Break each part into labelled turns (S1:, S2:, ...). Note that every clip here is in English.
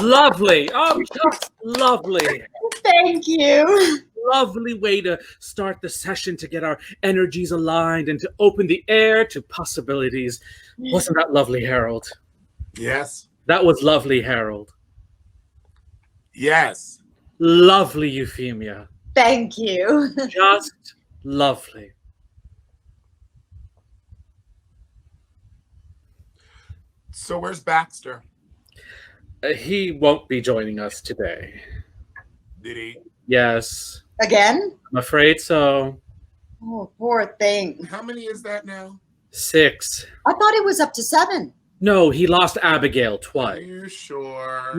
S1: Lovely. Oh, just lovely.
S2: Thank you.
S1: Lovely way to start the session, to get our energies aligned and to open the air to possibilities. Wasn't that lovely, Harold?
S3: Yes.
S1: That was lovely, Harold.
S3: Yes.
S1: Lovely, Euphemia.
S2: Thank you.
S1: Just lovely.
S3: So where's Baxter?
S1: He won't be joining us today.
S3: Did he?
S1: Yes.
S2: Again?
S1: I'm afraid so.
S2: Oh, poor thing.
S3: How many is that now?
S1: 6.
S2: I thought it was up to 7.
S1: No, he lost Abigail
S3: Are
S1: twice.
S3: you sure?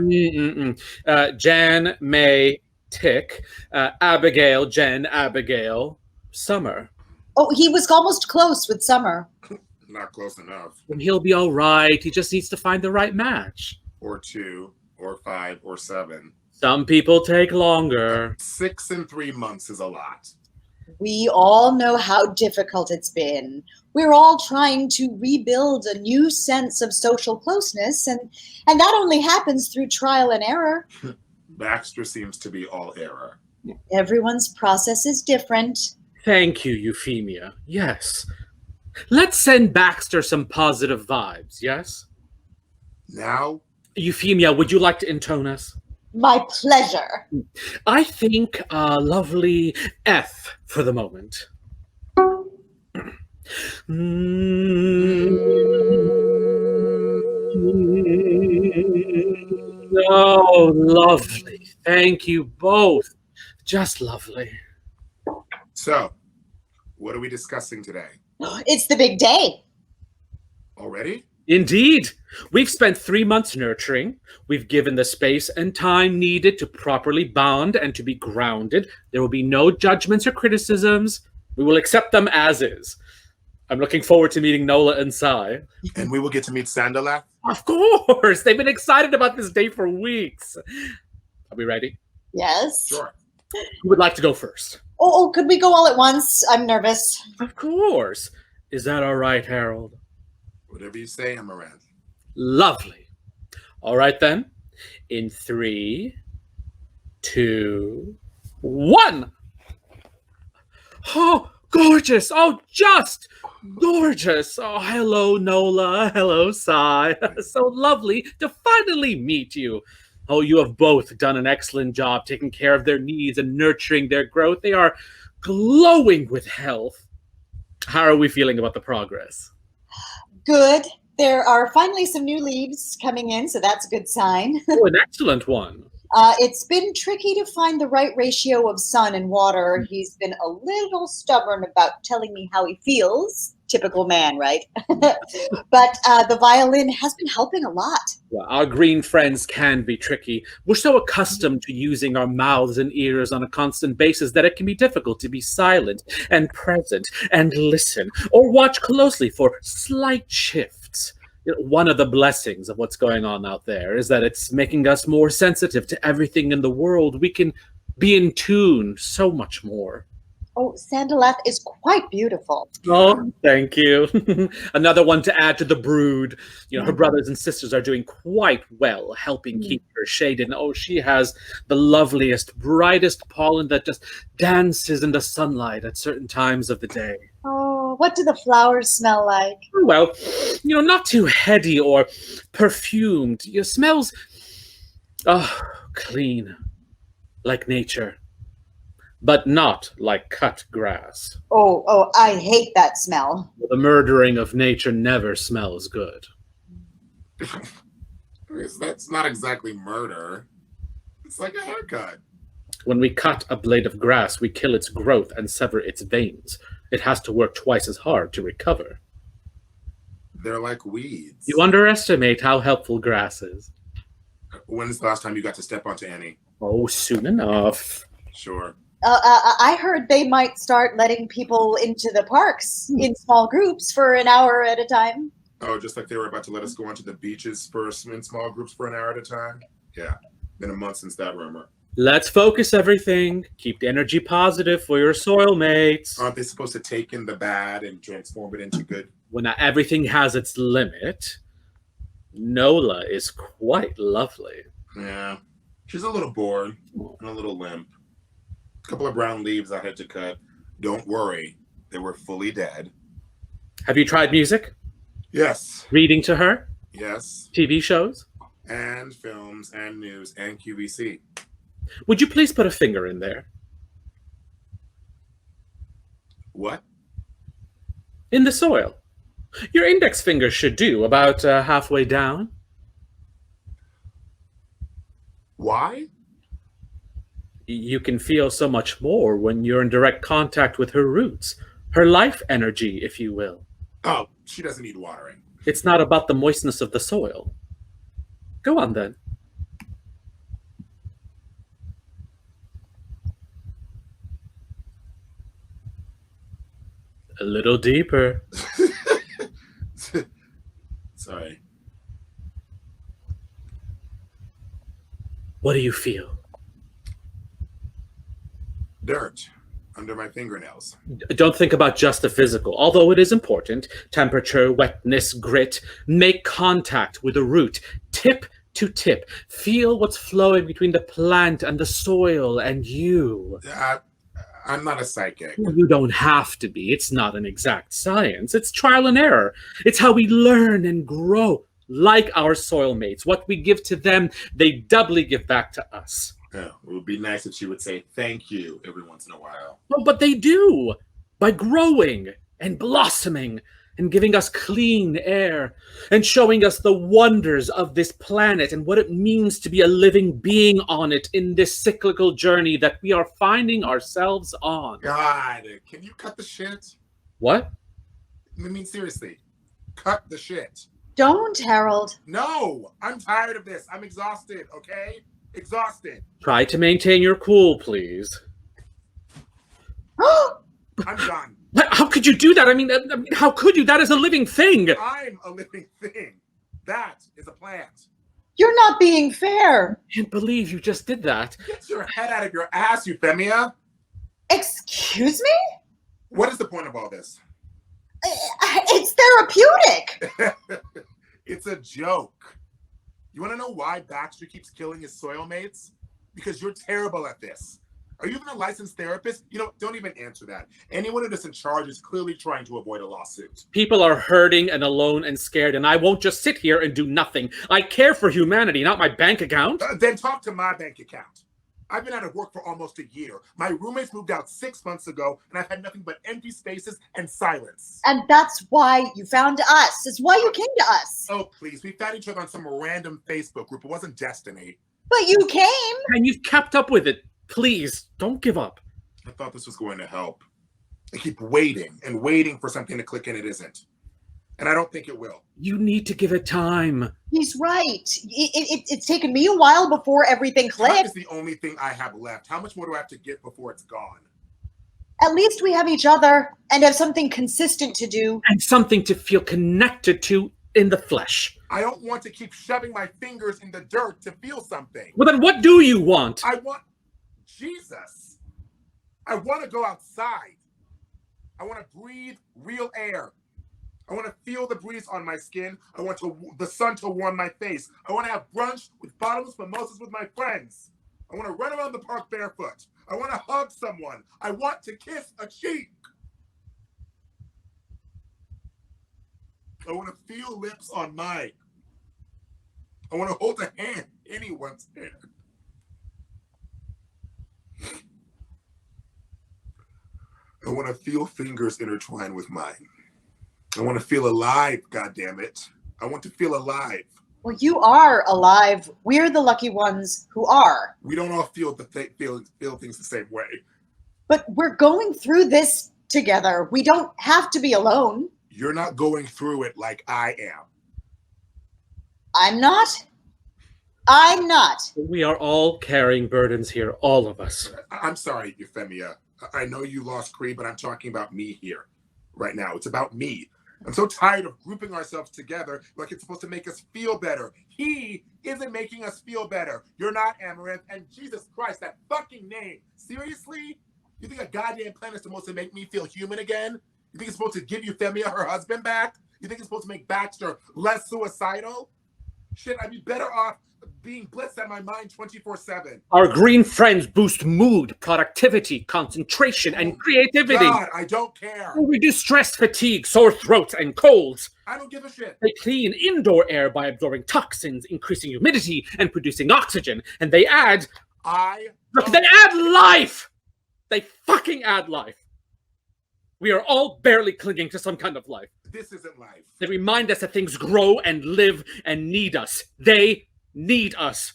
S1: Jan, May, Tick, Abigail, Jen, Abigail, Summer.
S2: Oh, he was almost close with Summer.
S3: Not close enough.
S1: And he'll be all right. He just needs to find the right match.
S3: Or 2, or 5, or 7.
S1: Some people take longer.
S3: 6 in 3 months is a lot.
S2: We all know how difficult it's been. We're all trying to rebuild a new sense of social closeness, and that only happens through trial and error.
S3: Baxter seems to be all error.
S2: Everyone's process is different.
S1: Thank you, Euphemia. Yes. Let's send Baxter some positive vibes, yes?
S3: Now?
S1: Euphemia, would you like to intone us?
S2: My pleasure.
S1: I think a lovely F for the moment. Oh, lovely. Thank you both. Just lovely.
S3: So, what are we discussing today?
S2: It's the big day.
S3: Already?
S1: Indeed. We've spent 3 months nurturing. We've given the space and time needed to properly bond and to be grounded. There will be no judgments or criticisms. We will accept them as is. I'm looking forward to meeting Nola and Sai.
S3: And we will get to meet Sandalath?
S1: Of course! They've been excited about this day for weeks. Are we ready?
S2: Yes.
S3: Sure.
S1: Who would like to go first?
S2: Oh, could we go all at once? I'm nervous.
S1: Of course. Is that all right, Harold?
S3: Whatever you say, Amaranth.
S1: Lovely. All right, then. In 3, 2, 1. Oh, gorgeous. Oh, just gorgeous. Oh, hello, Nola. Hello, Sai. So lovely to finally meet you. Oh, you have both done an excellent job taking care of their needs and nurturing their growth. They are glowing with health. How are we feeling about the progress?
S2: Good. There are finally some new leaves coming in, so that's a good sign.
S1: Oh, an excellent one.
S2: It's been tricky to find the right ratio of sun and water. He's been a little stubborn about telling me how he feels. Typical man, right? But the violin has been helping a lot.
S1: Well, our green friends can be tricky. We're so accustomed to using our mouths and ears on a constant basis that it can be difficult to be silent and present and listen or watch closely for slight shifts. One of the blessings of what's going on out there is that it's making us more sensitive to everything in the world. We can be in tune so much more.
S2: Oh, Sandalath is quite beautiful.
S1: Oh, thank you. Another one to add to the brood. Her brothers and sisters are doing quite well, helping keep her shaded. And oh, she has the loveliest, brightest pollen that just dances in the sunlight at certain times of the day.
S2: Oh, what do the flowers smell like?
S1: Well, not too heady or perfumed. Smells, clean, like nature. But not like cut grass.
S2: Oh, I hate that smell.
S1: The murdering of nature never smells good.
S3: That's not exactly murder. It's like a haircut.
S1: When we cut a blade of grass, we kill its growth and sever its veins. It has to work twice as hard to recover.
S3: They're like weeds.
S1: You underestimate how helpful grass is.
S3: When's the last time you got to step onto any?
S1: Oh, soon enough.
S3: Sure.
S2: I heard they might start letting people into the parks in small groups for an hour at a time.
S3: Oh, just like they were about to let us go onto the beaches in small groups for an hour at a time? Yeah, been a month since that rumor.
S1: Let's focus everything. Keep the energy positive for your SoilMates.
S3: Aren't they supposed to take in the bad and transform it into good?
S1: When everything has its limit, Nola is quite lovely.
S3: Yeah. She's a little bored and a little limp. A couple of brown leaves I had to cut. Don't worry, they were fully dead.
S1: Have you tried music?
S3: Yes.
S1: Reading to her?
S3: Yes.
S1: TV shows?
S3: And films and news and QVC.
S1: Would you please put a finger in there?
S3: What?
S1: In the soil. Your index finger should do, about halfway down.
S3: Why?
S1: You can feel so much more when you're in direct contact with her roots, her life energy, if you will.
S3: Oh, she doesn't need watering.
S1: It's not about the moistness of the soil. Go on then. A little deeper.
S3: Sorry.
S1: What do you feel?
S3: Dirt under my fingernails.
S1: Don't think about just the physical, although it is important. Temperature, wetness, grit. Make contact with the root, tip to tip. Feel what's flowing between the plant and the soil and you.
S3: I'm not a psychic.
S1: You don't have to be. It's not an exact science. It's trial and error. It's how we learn and grow. Like our soil mates. What we give to them, they doubly give back to us.
S3: Yeah, it would be nice if she would say thank you every once in a while.
S1: Oh, but they do. By growing and blossoming and giving us clean air and showing us the wonders of this planet and what it means to be a living being on it in this cyclical journey that we are finding ourselves on.
S3: God, can you cut the shit?
S1: What?
S3: I mean, seriously, cut the shit.
S2: Don't, Harold.
S3: No, I'm tired of this. I'm exhausted, okay? Exhausted.
S1: Try to maintain your cool, please.
S3: I'm done.
S1: How could you do that? I mean, how could you? That is a living thing.
S3: I'm a living thing. That is a plant.
S2: You're not being fair.
S1: I can't believe you just did that.
S3: Get your head out of your ass, Euphemia.
S2: Excuse me?
S3: What is the point of all this?
S2: It's therapeutic.
S3: It's a joke. You want to know why Baxter keeps killing his soil mates? Because you're terrible at this. Are you even a licensed therapist? You know, don't even answer that. Anyone who is in charge is clearly trying to avoid a lawsuit.
S1: People are hurting and alone and scared, and I won't just sit here and do nothing. I care for humanity, not my bank account.
S3: Then talk to my bank account. I've been out of work for almost a year. My roommates moved out 6 months ago, and I've had nothing but empty spaces and silence.
S2: And that's why you found us. It's why you came to us.
S3: Oh, please. We found each other on some random Facebook group. It wasn't destiny.
S2: But you came.
S1: And you've kept up with it. Please, don't give up.
S3: I thought this was going to help. I keep waiting and waiting for something to click, and it isn't. And I don't think it will.
S1: You need to give it time.
S2: He's right. It's taken me a while before everything
S3: Time
S2: clicked.
S3: is the only thing I have left. How much more do I have to get before it's gone?
S2: At least we have each other and have something consistent to do.
S1: And something to feel connected to in the flesh.
S3: I don't want to keep shoving my fingers in the dirt to feel something.
S1: Well, then what do you want?
S3: I want Jesus. I want to go outside. I want to breathe real air. I want to feel the breeze on my skin. I want the sun to warm my face. I want to have brunch with bottomless mimosas with my friends. I want to run around the park barefoot. I want to hug someone. I want to kiss a cheek. I want to feel lips on mine. I want to hold a hand, anyone's hand. I want to feel fingers intertwined with mine. I want to feel alive, goddammit. I want to feel alive.
S2: Well, you are alive. We're the lucky ones who are.
S3: We don't all feel feel things the same way.
S2: But we're going through this together. We don't have to be alone.
S3: You're not going through it like I am.
S2: I'm not. I'm not.
S1: We are all carrying burdens here, all of us.
S3: I'm sorry, Euphemia. I know you lost Creed, but I'm talking about me here right now. It's about me. I'm so tired of grouping ourselves together like it's supposed to make us feel better. He isn't making us feel better. You're not, Amaranth. And Jesus Christ, that fucking name. Seriously? You think a goddamn plan is supposed to make me feel human again? You think it's supposed to give Euphemia her husband back? You think it's supposed to make Baxter less suicidal? Shit, I'd be better off being blitzed at my mind 24/7.
S1: Our green friends boost mood, productivity, concentration, and creativity.
S3: God, I don't care.
S1: They reduce stress, fatigue, sore throats, and colds.
S3: I don't give a shit.
S1: They clean indoor air by absorbing toxins, increasing humidity, and producing oxygen. And they add... They add life! They fucking add life. We are all barely clinging to some kind of life.
S3: This isn't life.
S1: They remind us that things grow and live and need us. They need us.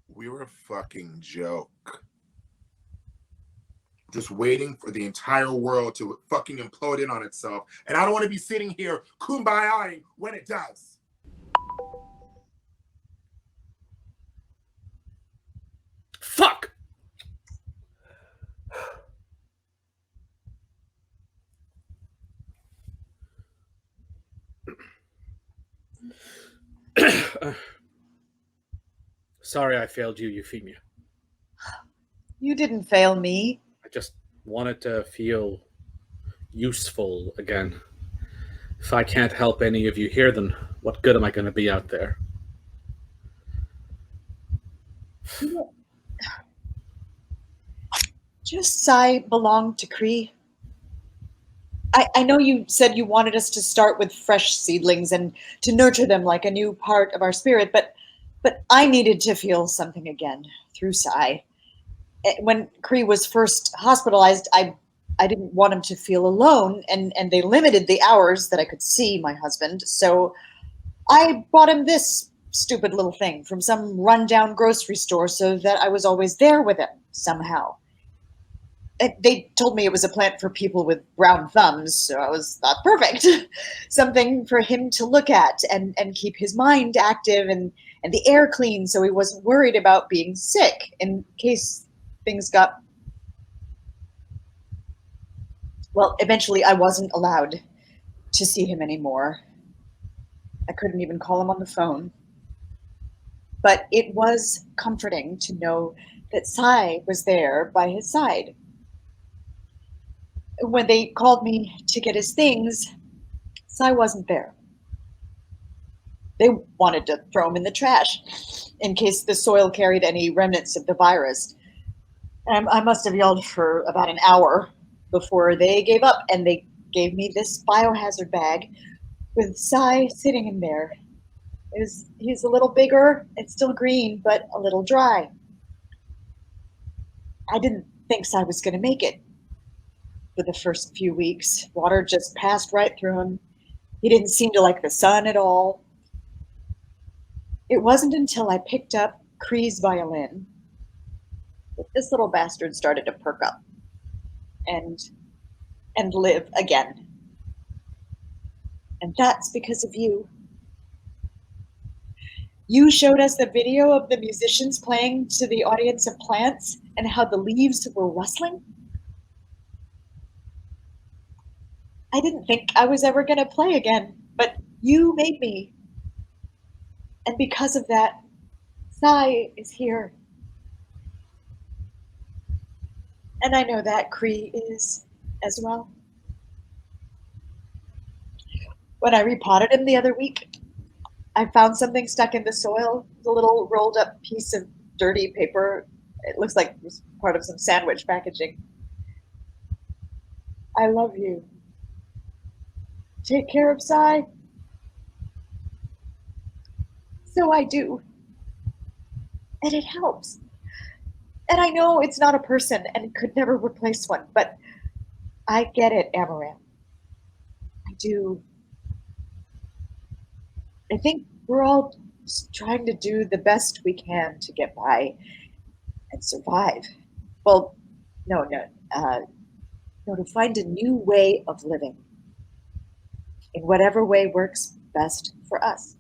S3: We're a fucking joke. Just waiting for the entire world to fucking implode in on itself. And I don't want to be sitting here kumbaya-ing when it does.
S1: Fuck! Sorry I failed you, Euphemia.
S2: You didn't fail me.
S1: I just wanted to feel useful again. If I can't help any of you here, then what good am I going to be out there?
S2: Just Sai belonged to Cree. I know you said you wanted us to start with fresh seedlings and to nurture them like a new part of our spirit, but I needed to feel something again through Sai. When Cree was first hospitalized, I didn't want him to feel alone, and they limited the hours that I could see my husband, so I bought him this stupid little thing from some rundown grocery store so that I was always there with him somehow. They told me it was a plant for people with brown thumbs, so I thought perfect. Something for him to look at and keep his mind active and the air clean so he wasn't worried about being sick in case things got... Well, eventually I wasn't allowed to see him anymore. I couldn't even call him on the phone. But it was comforting to know that Sai was there by his side. When they called me to get his things, Sai wasn't there. They wanted to throw him in the trash in case the soil carried any remnants of the virus. I must have yelled for about an hour before they gave up, and they gave me this biohazard bag with Sai sitting in there. He's a little bigger, it's still green, but a little dry. I didn't think Sai was going to make it. For the first few weeks, water just passed right through him. He didn't seem to like the sun at all. It wasn't until I picked up Cree's violin that this little bastard started to perk up and live again. And that's because of you. You showed us the video of the musicians playing to the audience of plants and how the leaves were rustling. I didn't think I was ever going to play again, but you made me. And because of that, Sai is here. And I know that Cree is as well. When I repotted him the other week, I found something stuck in the soil, a little rolled up piece of dirty paper. It looks like it was part of some sandwich packaging. I love you. Take care of Sai. So I do. And it helps. And I know it's not a person and could never replace one, but I get it, Amaranth. I do. I think we're all just trying to do the best we can to get by and survive. Well, no, to find a new way of living. In whatever way works best for us.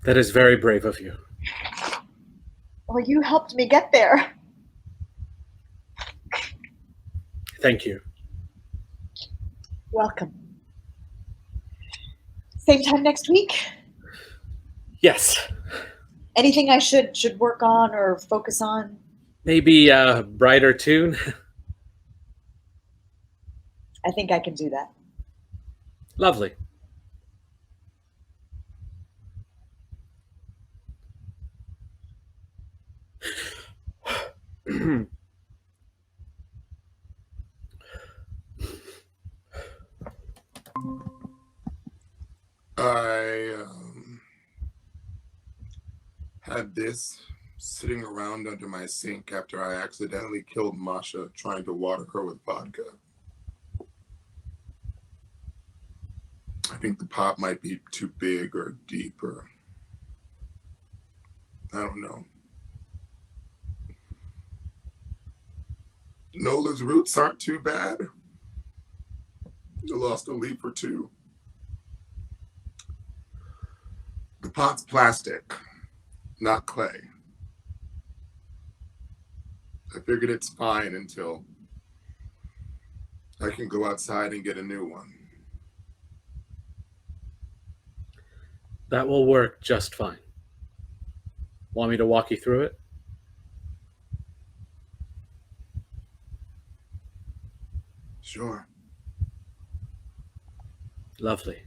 S1: That is very brave of you.
S2: Well, you helped me get there.
S1: Thank you.
S2: Welcome. Same time next week?
S1: Yes.
S2: Anything I should work on or focus on?
S1: Maybe a brighter tune?
S2: I think I can do that.
S1: Lovely.
S3: I had this sitting around under my sink after I accidentally killed Masha trying to water her with vodka. I think the pot might be too big or deep, or I don't know. Nola's roots aren't too bad. I lost a leaf or two. The pot's plastic, not clay. I figured it's fine until I can go outside and get a new one.
S1: That will work just fine. Want me to walk you through it?
S3: Sure.
S1: Lovely.